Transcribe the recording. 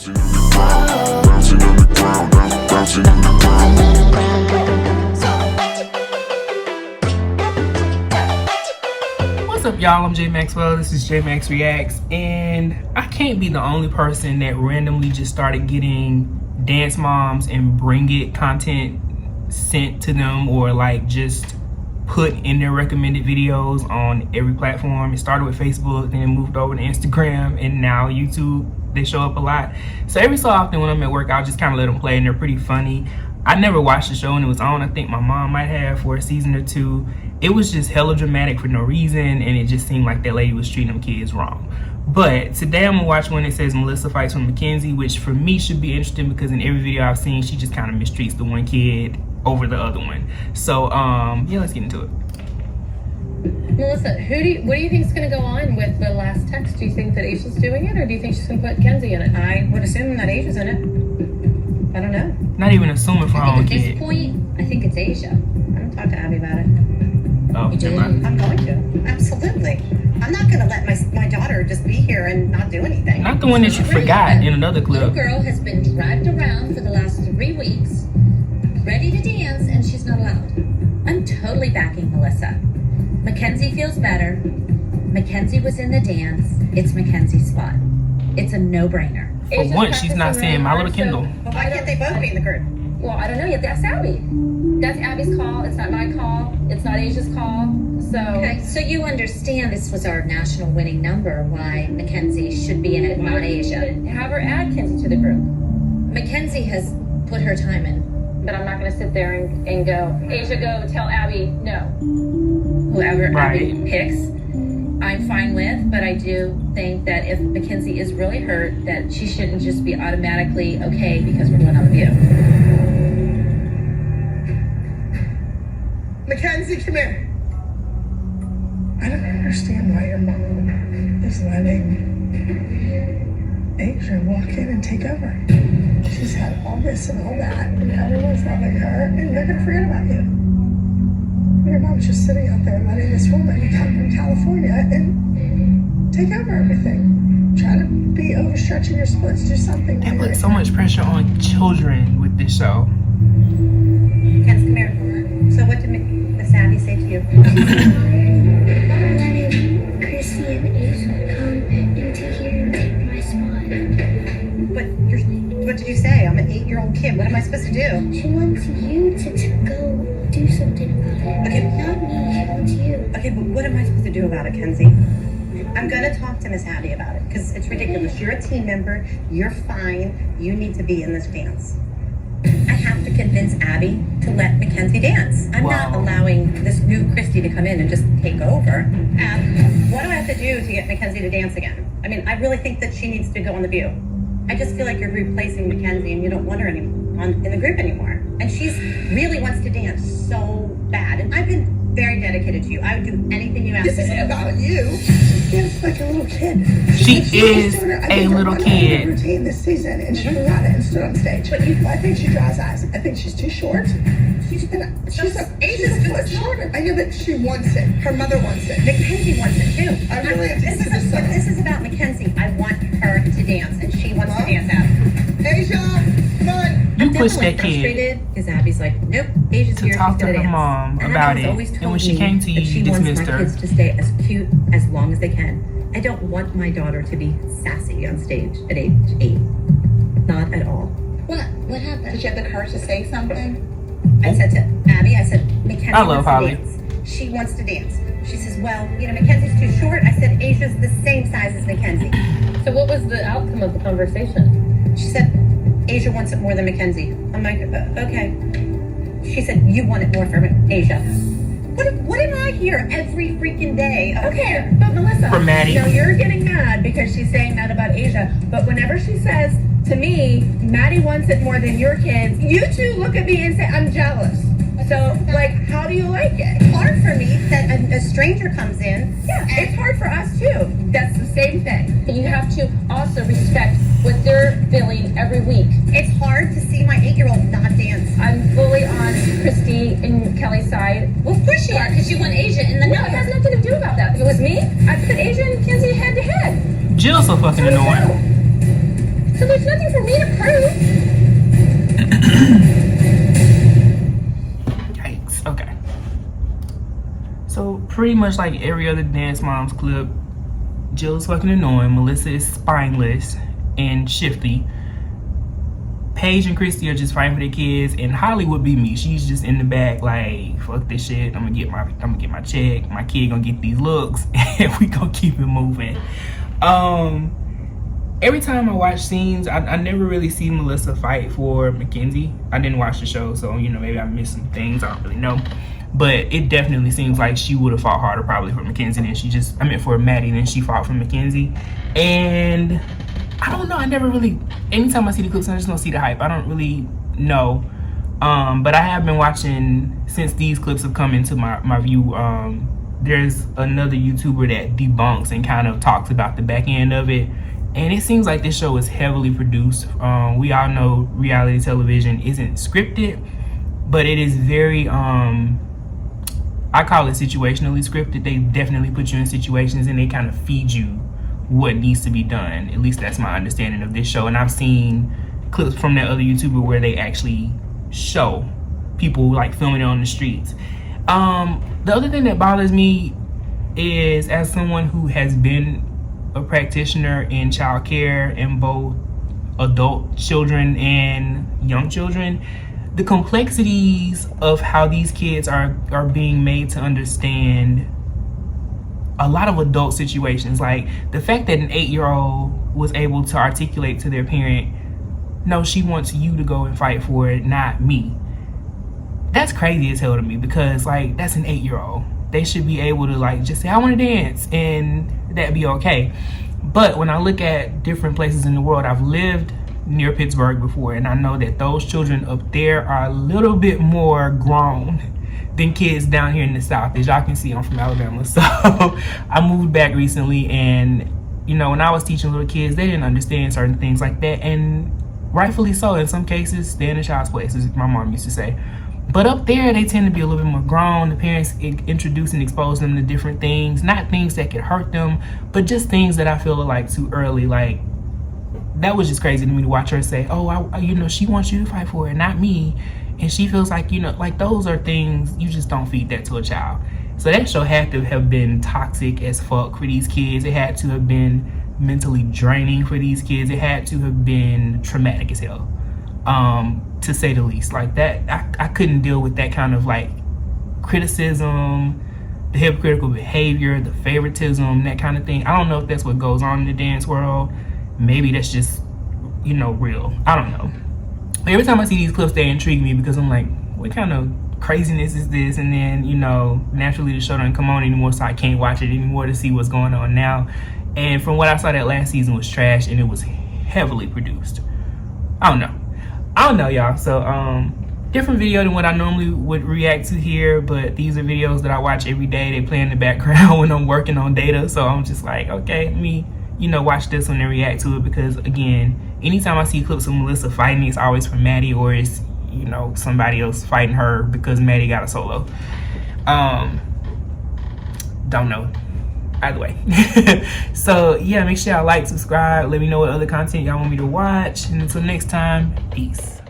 Bouncing on the ground, bouncing on the ground, bouncing on the ground. What's up, y'all? I'm J.Maxwell. This is J.Max Reax, and I can't be the only person that randomly just started getting dance moms and bring it content sent to them, or like just put in their recommended videos on every platform. It started with Facebook, then it moved over to Instagram, and now YouTube. They show up a lot. So every so often when I'm at work, I'll just kind of let them play, and they're pretty funny. I never watched the show when it was on. I think my mom might have for a season or two. It was just hella dramatic for no reason, and it just seemed like that lady was treating them kids wrong. But today I'm gonna watch one that says Melissa fights with Mackenzie, which for me should be interesting because in every video I've seen, she just kind of mistreats the one kid over the other one. So yeah, let's get into it. Melissa, what do you think is going to go on with the last text? Do you think that Aisha's doing it, or do you think she's going to put Kenzie in it? I would assume that Aisha's in it. I don't know. Not even assuming for her own At this kid. point, I think it's Aisha. I'm going to talk to Abby about it. Oh, You do? never mind. I'm going to. Absolutely. I'm not going to let my daughter just be here and not do anything. Not the one that you forgot in another Little clip. girl has been dragged around for the last 3 weeks, ready to dance, and she's not allowed. I'm totally backing Melissa. Mackenzie feels better. Mackenzie was in the dance. It's Mackenzie's spot. It's a no-brainer. For once, she's not saying My Little Kindle. Well, why can't they both be in the group? Well, I don't know yet. That's Abby. That's Abby's call. It's not my call. It's not Asia's call. So. Okay, so you understand this was our national winning number, why Mackenzie should be in it, not Asia. Have her add Kenzie to the group. Mackenzie has put her time in. But I'm not going to sit there and go, Asia, go tell Abby no. Whoever Abby Right. picks, I'm fine with, but I do think that if Mackenzie is really hurt, that she shouldn't just be automatically okay because we're doing on the view. Mackenzie, come here. I don't understand why your mom is letting Asia walk in and take over. She's had all this and all that, and everyone's loving her, and they're gonna forget about you. Your mom's just sitting out there letting this woman come from California and take over everything. Try to be overstretching your splits, do something. They put so much pressure on children with this show. Ken's, come here. So what did Miss Abby say to you? I'm letting Chrissy and Asia come into here and take my spot. But what did you say? I'm an 8-year-old kid. What am I supposed to do? She wants you to go do something about it. Okay. Not me, she wants you. Okay, but what am I supposed to do about it, Kenzie? I'm gonna talk to Miss Abby about it because it's ridiculous. You're a team member. You're fine. You need to be in this dance. I have to convince Abby to let Mackenzie dance. I'm not Wow. allowing this new Christy to come in and just take over. What do I have to do to get Mackenzie to dance again? I mean, I really think that she needs to go on the view. I just feel like you're replacing Mackenzie and you don't want her in the group anymore. And she's really wants to dance so bad. And I've been very dedicated to you. I would do anything you asked This me isn't to do. about you. She's like a little kid. She She's is doing her- I a think her little one had kid. routine this season, and she ran it and stood on stage. But I think she draws eyes. I think she's too short. She's a foot shorter. I know that she wants it. Her mother wants it. Mackenzie wants it too. I really have to This see this summer. this is about Mackenzie. I want her to dance, and she wants to dance out. Asia, come on. You I'm pushed definitely that kid frustrated because Abby's like, nope, Asia's to here. talk she's to gonna her dance. mom And about Abby's it. always And told when she me came to you, that you she wants dismissed my her. kids to stay as cute as long as they can. I don't want my daughter to be sassy on stage at age 8. Not at all. What happened? Did you have the courage to say something? I said to Abby, I said, Mackenzie I love wants Holly. to dance. She wants to dance. She says, well, Mackenzie's too short. I said, Asia's the same size as Mackenzie. So what was the outcome of the conversation? She said, Asia wants it more than Mackenzie. I'm like, okay. She said, you want it more from Asia. What am I hear every freaking day? Okay, but Melissa, From Maddie. you know, you're getting mad because she's saying that about Asia. But whenever she says to me, Maddie wants it more than your kids, you two look at me and say, I'm jealous. So, like, how do you like it? It's hard for me that a stranger comes in. Yeah, it's hard for us too. That's the same thing. You have to also respect what they're feeling every week. It's hard to see my 8-year-old not dance. I'm fully on Christy and Kelly's side. Well, of course you are, because you want Asia in the No, it has number. nothing to do about that. If it was me, I'd put Asia and Kenzie head to head. Jill's so fucking annoying. So there's There's nothing for me to prove. Yikes. Okay. So pretty much like every other Dance Moms clip, Jill's fucking annoying, Melissa is spineless and shifty. Paige and Christy are just fighting for their kids, and Holly would be me. She's just in the back like, fuck this shit. I'm gonna get my check. My kid gonna get these looks, and we gonna keep it moving. Every time I watch scenes, I never really see Melissa fight for Mackenzie. I didn't watch the show, so you know, maybe I missed some things. I don't really know. But it definitely seems like she would have fought harder probably for Mackenzie than for Maddie than she fought for Mackenzie. And I don't know, I never really, anytime I see the clips, I just don't see the hype. I don't really know. But I have been watching, since these clips have come into my view, there's another YouTuber that debunks and kind of talks about the back end of it. And it seems like this show is heavily produced. We all know reality television isn't scripted, but it is very, I call it situationally scripted. They definitely put you in situations and they kind of feed you what needs to be done. At least that's my understanding of this show. And I've seen clips from that other YouTuber where they actually show people like filming it on the streets. The other thing that bothers me is, as someone who has been a practitioner in child care in both adult children and young children, the complexities of how these kids are being made to understand a lot of adult situations. Like the fact that an 8-year-old was able to articulate to their parent, no, she wants you to go and fight for it, not me. That's crazy as hell to me, because like, that's an 8-year-old. They should be able to like just say, I want to dance, and that'd be okay. But when I look at different places in the world, I've lived near Pittsburgh before, and I know that those children up there are a little bit more grown than kids down here in the South. As y'all can see, I'm from Alabama, so I moved back recently, and you know, when I was teaching little kids, they didn't understand certain things like that, and rightfully so. In some cases, stay in a child's place, as my mom used to say. But up there, they tend to be a little bit more grown. The parents introduce and expose them to different things, not things that could hurt them, but just things that I feel are like too early. Like, that was just crazy to me to watch her say, oh, you know, she wants you to fight for it, not me. And she feels like, you know, like those are things, you just don't feed that to a child. So that show had to have been toxic as fuck for these kids. It had to have been mentally draining for these kids. It had to have been traumatic as hell, to say the least. Like that, I couldn't deal with that kind of like criticism, the hypocritical behavior, the favoritism, that kind of thing. I don't know if that's what goes on in the dance world. Maybe that's just, you know, real. I don't know. But every time I see these clips, they intrigue me, because I'm like, what kind of craziness is this? And then, you know, naturally the show doesn't come on anymore, so I can't watch it anymore to see what's going on now. And from what I saw, that last season was trash, and it was heavily produced. I don't know, y'all. So different video than what I normally would react to here, but these are videos that I watch every day. They play in the background when I'm working on data, so I'm just like, okay, let me, you know, watch this one and react to it. Because again, anytime I see clips of Melissa fighting, it's always for Maddie, or it's, you know, somebody else fighting her because Maddie got a solo. Don't know. Either way. So yeah, make sure y'all like, subscribe, let me know what other content y'all want me to watch, and until next time, peace.